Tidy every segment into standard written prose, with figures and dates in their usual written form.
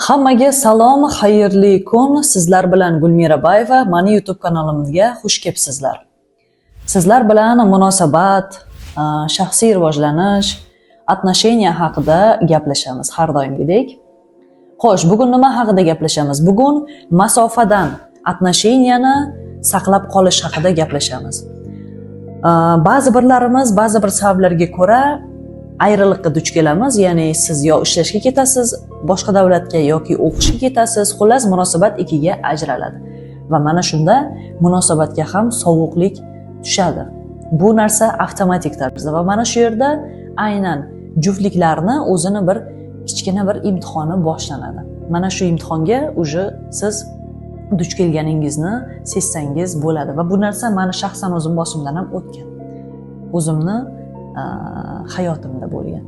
Hammaga salom, xayrli kun. Sizlar bilan Gulmira Bayeva, mani YouTube kanalimizga xush kelibsizlar. Sizlar bilan munosabat, shaxsiy rivojlanish, отношения haqida gaplashamiz har doimgidek. Xo'sh, bugun nima haqida gaplashamiz? Bugun masofadan отношенияni saqlab qolish haqida gaplashamiz. Ba'zi birlarimiz ba'zi bir sabablarga ko'ra ayriliqqa duch kelamiz, ya'ni siz yo ishlashga ketasiz, boshqa davlatga yoki o'qishga ketasiz, xullas munosabat ikkiga ajraladi. Va mana shunda munosabatga ham sovuqlik tushadi. Bu narsa avtomatik tarzda va mana shu yerda aynan juftliklarni o'zini bir kichkina bir imtihoni boshlanadi. Mana shu imtihonga uje siz duch kelganingizni sezsangiz bo'ladi va bu narsa meni shaxsan o'zim boshimdan ham o'tgan. O'zimni hayotimda bo'lgan.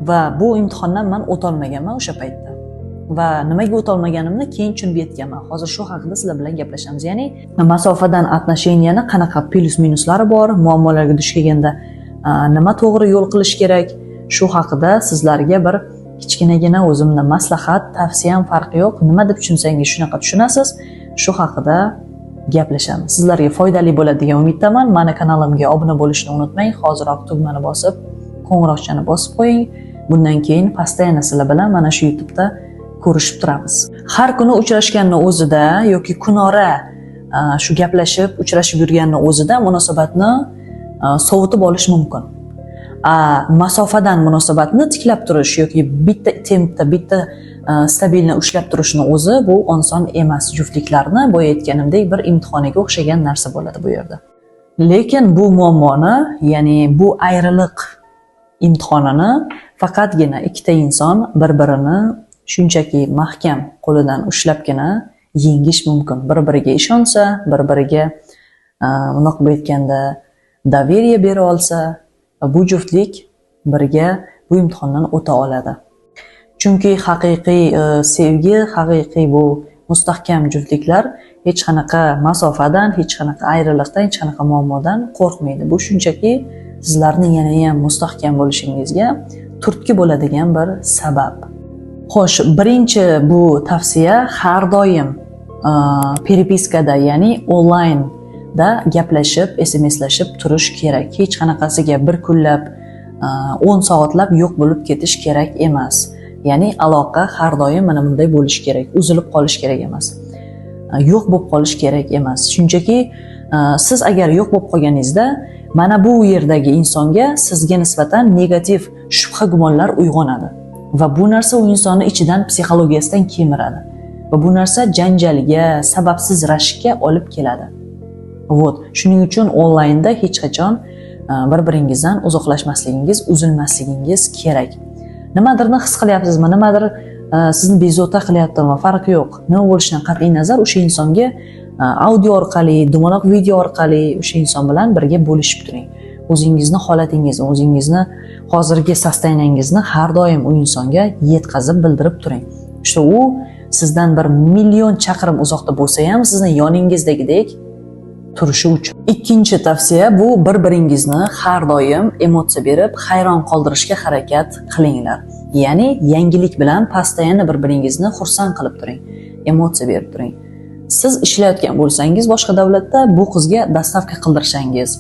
Va bu imtihondan men o'tolmaganman o'sha paytda. Va nimaga o'tolmaganimni keyin tushunib yetganman. Hozir shu haqida sizlar bilan gaplashamiz. Ya'ni masofadan отношенияni qanaqa plus-minuslari bor, muammolarga duch kelganda nima to'g'ri yo'l qilish kerak, shu haqida sizlarga bir kichkinagina o'zimning maslahat, tavsiyam farqi yo'q. Nima deb tushunsangiz shunaqa tushunasiz. Shu haqida gaplashamiz. Sizlarga foydali bo'ladi degan umiddaman. Mani kanalimga obuna bo'lishni unutmang. Hoziroq tugmani bosib, qo'ng'iroqchani bosib qo'ying. Bundan keyin постоянно sizlar bilan mana shu YouTube'da ko'rishib turamiz. Har kuni uchrashganning o'zida yoki kunora shu gaplashib, uchrashib yurganning o'zida munosabatni sovutib olish mumkin. Masofadan munosabatni tiklab turish yoki bitta tempda, bitta stabilni ushlab turishni o'zi bu oson emas. Juftliklarni boya aytganimdek bir imtihoniga o'xshagan narsa bo'ladi bu yerda. Lekin bu muammoni, ya'ni bu ayriliq imtihonini faqatgina ikkita inson bir-birini shunchaki mahkam qo'lidan ushlabgina yengish mumkin. Bir-biriga ishonsa, bir-biriga unoq aytganda daveriya bera olsa, bu juftlik birga bu imtihondan o'ta oladi. Chunki haqiqiy sevgi, haqiqiy bu mustahkam juftliklar hech qanaqa masofadan, hech qanaqa ayriliqdan, hech qanaqa muammodan qo'rqmaydi. Bu shunchaki sizlarning yana ham mustahkam bo'lishingizga turtki bo'ladigan bir sabab. Xo'sh, birinchi bu tavsiya har doim peripiskada, ya'ni onlayn da gaplashib, SMSlashib turish kerak. Hech qanaqasiga bir kunlab, 10 soatlab yo'q bo'lib ketish kerak emas. Ya'ni aloqa har doim mana bunday bo'lish kerak. Uzilib qolish kerak emas. Yo'q bo'lib qolish kerak emas. Shunchaki siz agar yo'q bo'lib qolganingizda, mana bu yerdagi insonga sizga nisbatan negativ shubha gumonlar uyg'onadi. Va bu narsa u insonni ichidan psixologiyasidan kemiradi. Va bu narsa janjalga, sababsiz rashkka olib keladi. Shuning uchun onlaynda hech qachon bir-biringizdan uzoqlashmasligingiz, uzilmasligingiz kerak. Nimadirni his qilyapsizmi, nimadir sizni bezovta qilyaptimi, farqi yo'q. Nima bo'lishidan qat'iy nazar o'sha insonga audio orqali, dumaloq video orqali o'sha inson bilan birga bo'lishib turing. O'zingizni holatingizni, o'zingizni hozirgi sostoyingizni har doim u insonga yetkazib bildirib turing. Işte u sizdan 1 million chaqirim uzoqda bo'lsa ham sizning yoningizdagidek turishi uchun. Ikkinchi tavsiya bu bir-biringizni har doim emotsiya berib, hayron qoldirishga harakat qilinglar. Ya'ni yangilik bilan постоянно bir-biringizni xursand qilib turing, emotsiya berib turing. Siz ishlayotgan bo'lsangiz boshqa davlatda bu qizga dastavka qildirsangiz,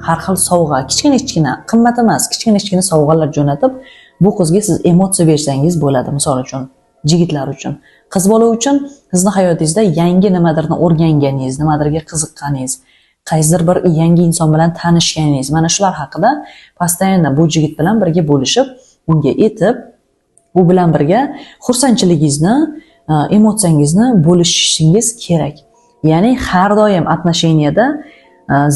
har xil sovg'a, kichkina qimmat emas, kichkina sovg'alar jo'natib, bu qizga siz emotsiya bersangiz bo'ladi, misol uchun, yigitlar uchun. Qiz bola uchun sizning hayotingizda yangi nimadirni o'rganganingiz, nimadirga qiziqqaningiz, qaysidir bir yangi inson bilan tanishganingiz, mana shular haqida постоянно bu yigit bilan birga bo'lishib, unga aytib, u bilan birga xursandchiligingizni, emotsiyangizni bo'lishingiz kerak. Ya'ni har doim отношенияda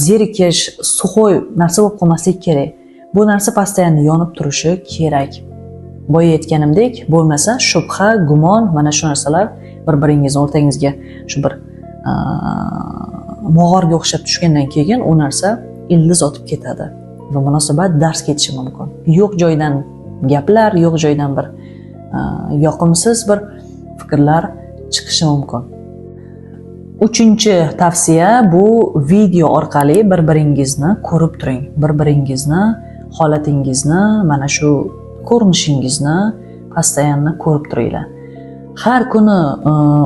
zerikish, suxoy narsa bo'lib qolmaslik kerak. Bu narsa постоянно yonib turishi kerak. Boya aytganimdek, bo'lmasa shubha, gumon, mana shu narsalar bir-biringiz o'rtangizga shu bir mog'orga o'xshab tushgandan keyin u narsa ildiz otib ketadi va munosabat dars ketishi mumkin. Yo'q joydan gaplar, yo'q joydan bir yoqimsiz bir fikrlar chiqishi mumkin. Uchinchi tavsiya bu video orqali bir-biringizni ko'rib turing. Bir-biringizni holatingizni, mana shu ko'rinishingizni постоянно ko'rib turinglar. har kuni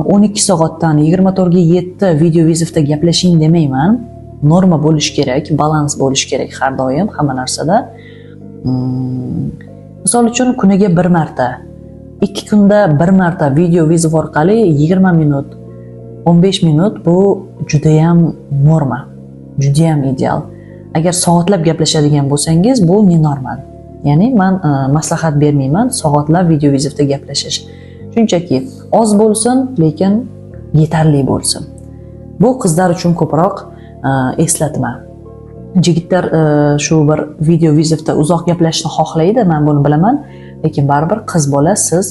12 soatdan 24 ga 7 video vizivda gaplashing demayman. Norma bo'lish kerak, balans bo'lish kerak har doim hamma narsada. Misol uchun kuniga bir marta, 2 kunda bir marta video viziv orqali 20 minut, 15 minut bu juda ham norma, juda ham ideal. Agar soatlab gaplashadigan bo'lsangiz, bu nenormal. Ya'ni men maslahat bermayman soatlab video vizivda gaplashish. Shunchaki oz bo'lsin, lekin yetarli bo'lsin. Bu qizlar uchun ko'proq eslatma. Yigitlar shu bir video vizivda uzoq gaplashishni xohlaydi, men buni bilaman, lekin baribir qiz bola siz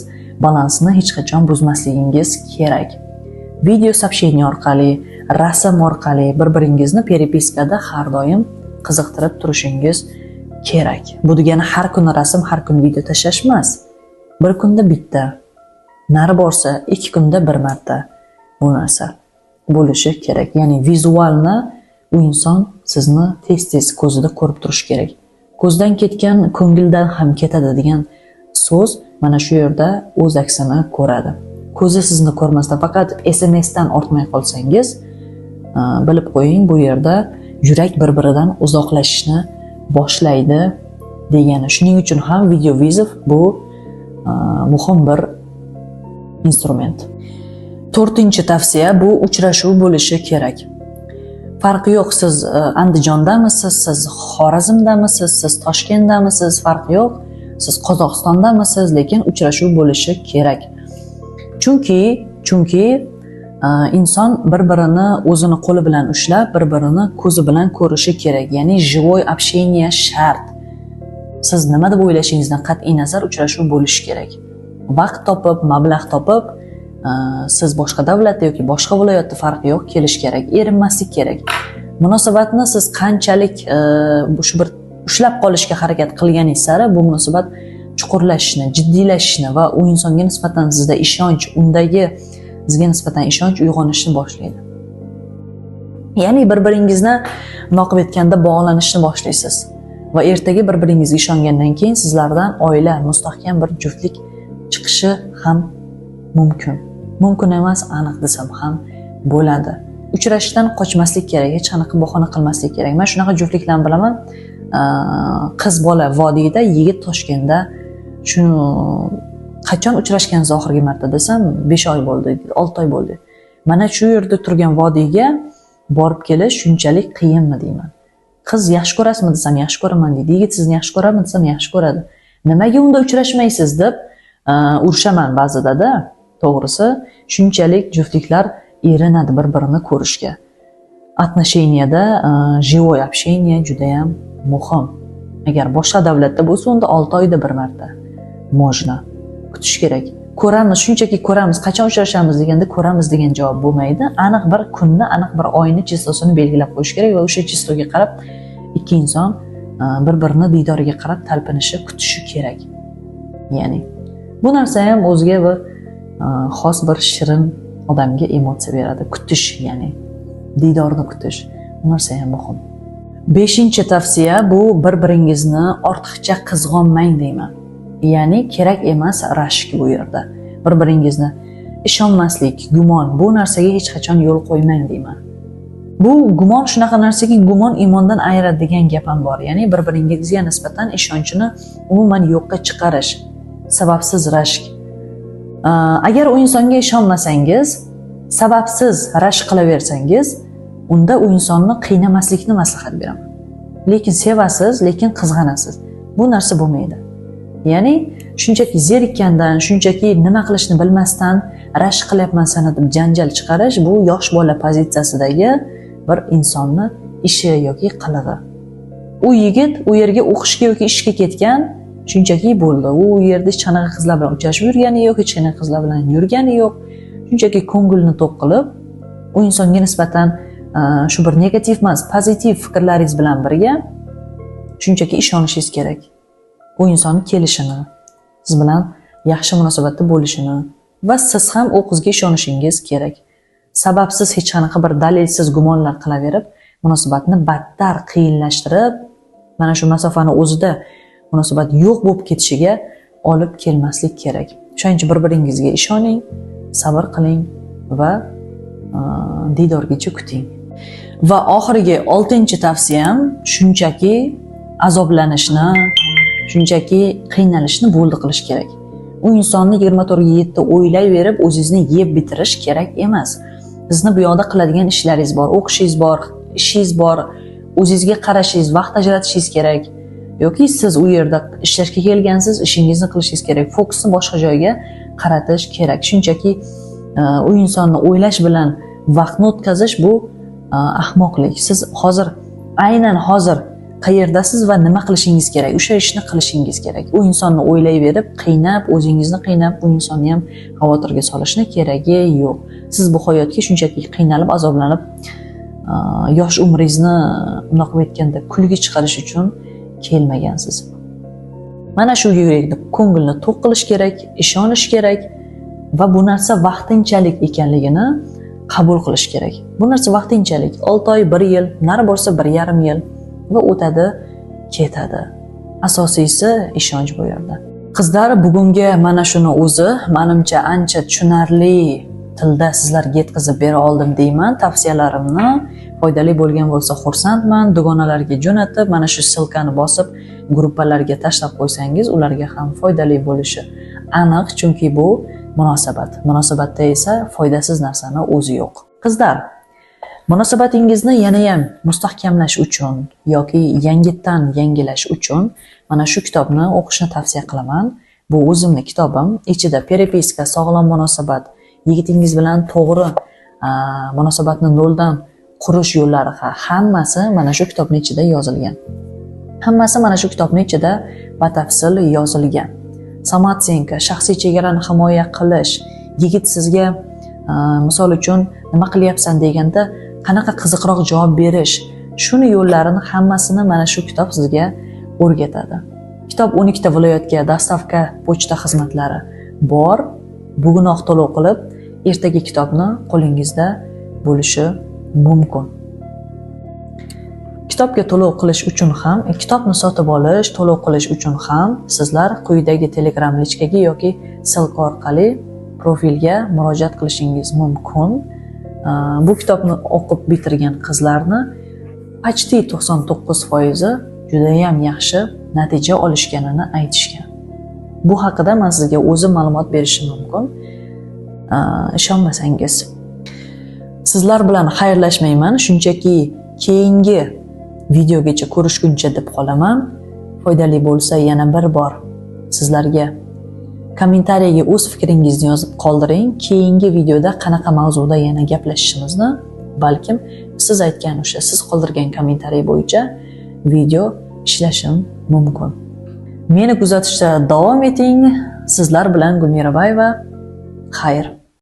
balansni hech qachon buzmasligingiz kerak. Video сообщение orqali, rasm orqali bir-biringizni peripiskada har doim qiziqtirib turishingiz kerak. Bu degani har kuni rasm, har kuni video tashlash emas. Bir kunda bitta, nari borsa 2 kunda bir marta bu narsa bo'lishi kerak. Ya'ni vizualni u inson sizni tez-tez ko'zida ko'rib turish kerak. Ko'zdan ketgan ko'ngildan ham ketadi degan so'z mana shu yerda o'z aksini ko'radi. Ko'zi sizni ko'rmasdan faqat SMS-dan ortmay qolsangiz, bilib qo'ying, bu yerda yurak bir-biridan uzoqlashishni boshlaydi degani. Shuning uchun ham video viziv bu muhim bir instrument. 4-tavsiya bu uchrashuv bo'lishi kerak. Farqi yo'q, siz Andijondamisiz, siz Xorazmdamisiz, siz Toshkentdamisiz, farqi yo'q. Siz Qozog'istondamisiz, lekin uchrashuv bo'lishi kerak. Chunki inson bir-birini o'zini qo'li bilan ushlab, bir-birini ko'zi bilan ko'rishi kerak. Ya'ni живой общение shart. Siz nima deb o'ylashingizdan qat'iy nazar uchrashuv bo'lishi kerak. Vaqt topib, mablag' topib, siz boshqa davlatda yoki boshqa viloyatda farqi yo'q, kelish kerak, erinmaslik kerak. Munosabatni siz qanchalik shu bir ushlab qolishga harakat qilganingiz sari bu munosabat chuqurlashishni, jiddiylashishni va u insonga nisbatan sizda ishonch, undagi sizga nisbatan ishonch uyg'onishni boshlaydi. Ya'ni bir-biringizni munoqib etganda bog'lanishni boshlaysiz va ertaga bir-biringizga ishongandan keyin sizlardan oila, mustahkam bir juftlik chiqishi ham mumkin. Mumkin emas, aniq desam ham bo'ladi. Uchrashishdan qochmaslik kerak, hech qanaqa bahona qilmaslik kerak. Men shunaqa juftliklarni bilaman. Qiz bola Vodiyda, yigit Toshkentda. Shuni qachon uchrashgansiz oxirgi marta desam, 5 oy bo'ldi, 6 oy bo'ldi. Mana shu yerda turgan Vodiyga borib kelish shunchalik qiyinmi deyman. Qiz yaxshi ko'rasizmi desam, yaxshi ko'raman deydi. Yigit sizni yaxshi ko'radimi desam, yaxshi ko'radi. Nimaga unda uchrashmaysiz deb urishaman ba'zida-da. To'g'risi, shunchalik juftliklar erinadi bir-birini ko'rishga. Отношенияda живой общение juda ham muhim. Agar boshqa davlatda bo'lsa, unda 6 oyda bir marta можно kutish kerak. Ko'ramiz, shunchaki ko'ramiz, qachon uchrashamiz deganda ko'ramiz degan javob bo'lmaydi. Aniq bir kunni, aniq bir oyni chistosini belgilab qo'yish kerak va o'sha chistoga qarab ikki inson bir-birini diydoriga qarab talpinishi, kutishi kerak. Ya'ni bu narsa ham o'ziga bir xos bir shirin odamga emotsiya beradi. Kutish, ya'ni diydorni kutish. Bu narsa ham muhim. 5-tavsiya bu bir-biringizni ortiqcha qizg'onmang deyman. Ya'ni kerak emas rashk bu yerda. Bir-biringizni ishonmaslik, gumon, bu narsaga hech qachon yo'l qo'ymang deyman. Bu gumon shunaqa narsaki, gumon iymondan ayiradi degan gap ham bor. Ya'ni bir-biringizga nisbatan ishonchni umuman yo'qqa chiqarish, sababsiz rashk. Agar u insonga ishonmasangiz, sababsiz rashk qilaversangiz, unda u insonni qiynamaslikni maslahat beraman. Lekin sevasiz, lekin qizg'anasiz. Bu narsa bo'lmaydi. Ya'ni shunchaki zerikkandan, shunchaki nima qilishni bilmasdan rashk qilyapman sana deb janjal chiqarish, bu yosh bola pozitsiyasidagi bir insonni ishi yoki qilig'i. U yigit u yerga o'qishga yoki ishga ketgan, shunchaki bo'ldi. U yerda hech qanaqa qizlar bilan uchrashib yurgani yo'q, hech qanaqa qizlar bilan yurgani yo'q. Shunchaki ko'ngilni to'q qilib, u insonga nisbatan shu bir negativ emas, pozitiv fikrlaringiz bilan birga shunchaki ishonishingiz kerak. Bu insonni kelishini, siz bilan yaxshi munosabatda bo'lishini va siz ham u qizga ishonishingiz kerak. Sababsiz hech qanaqa bir dalilsiz gumonlar qilaverib, munosabatni battar qiyinlashtirib, mana shu masofani o'zida munosabat yo'q bo'lib ketishiga olib kelmaslik kerak. Shuning uchun bir-biringizga ishoning, sabr qiling va diydorgacha kuting. Va oxirgi 6-chi tavsiyam shunchaki azoblanishni, shunchaki qiynalishni bo'ldi qilish kerak. U insonni 24/7 o'ylayverib o'zingizni yeb bitirish kerak emas. Sizni bu yoqda qiladigan ishlaringiz bor, o'qishingiz bor, ishingiz bor, o'zingizga qarashingiz, vaqt ajratishingiz kerak. Yoki siz u yerda ishlashga kelgansiz, ishingizni qilishingiz kerak. Fokusni boshqa joyga qaratish kerak. Shunchaki u insonni o'ylash bilan vaqtni o'tkazish bu ahmoqlik. Siz aynan hozir qayerdasiz va nima qilishingiz kerak? O'sha ishni qilishingiz kerak. U insonni o'ylayverib, qiynab, o'zingizni qiynab, u insonni ham xavotirga solishni keragi yo'q. Siz bu hayotga shunchaki qiynalib, azoblanib, yosh umringizni unaqa aytganda kulgi chiqarish uchun kelmagansiz. Mana shu yurakni, ko'ngilni to'q qilish kerak, ishonish kerak va bu narsa vaqtinchalik ekanligini qabul qilish kerak. Bu narsa vaqtinchalik, 6 oy, 1 yil, nari bo'lsa 1,5 yil va o'tadi, ketadi. Asosiysi ishonch bu yerda. Qizlar, bugungi mana shuni o'zi menimcha ancha tushunarli tilda sizlarga yetkazib bera oldim deyman. Tavsiyalarimni foydali bo'lgan bo'lsa xursandman. Dugonalarga jo'natib, mana shu silkani bosib gruppalarga tashlab qo'ysangiz, ularga ham foydali bo'lishi aniq, chunki bu munosabat. Munosabatda esa foydasiz narsani o'zi yo'q. Qizlar, munosabatingizni yana ham mustahkamlash uchun yoki yangitdan yangilash uchun mana shu kitobni o'qishni tavsiya qilaman. Bu o'zimni kitobim. Ichida perepiska, sog'lom munosabat, yigitingiz bilan to'g'ri munosabatni noldan qurish yo'llari hammasi mana shu kitobning ichida yozilgan. Hammasi mana shu kitobning ichida batafsil yozilgan. Samatsenka, shaxsiy chegarani himoya qilish, yigit sizga misol uchun nima qilyapsan deganda qanaqa qiziqroq javob berish, shuni yo'llarini hammasini mana shu kitob sizga o'rgatadi. Kitob 12 ta viloyatga dostavka pochta xizmatlari bor. Bugunoq to'lov qilib, ertaga kitobni qo'lingizda bo'lishi mumkin. Kitobga to'lov qilish uchun ham, kitobni sotib olish, to'lov qilish uchun ham sizlar quyidagi Telegram lichkaga yoki silka orqali profilga murojaat qilishingiz mumkin. Bu kitobni o'qib bitirgan qizlarni почти 99% juda ham yaxshi natija olishganini aytishgan. Bu haqida men sizga o'zim ma'lumot berishim mumkin. Ishonmasangiz. Sizlar bilan xayrlashmayman, shunchaki keyingi videogacha ko'rishguncha deb qolaman. Foydali bo'lsa yana bir bor sizlarga kommentariyaga o'z fikringizni yozib qoldiring. Keyingi videoda qanaqa mavzuda yana gaplashishimizni, balkim siz aytgan o'sha siz qoldirgan kommentariy bo'yicha video ishlashim mumkin. Meni kuzatishda davom eting. Sizlar bilan Gulmirabayeva. Xayr.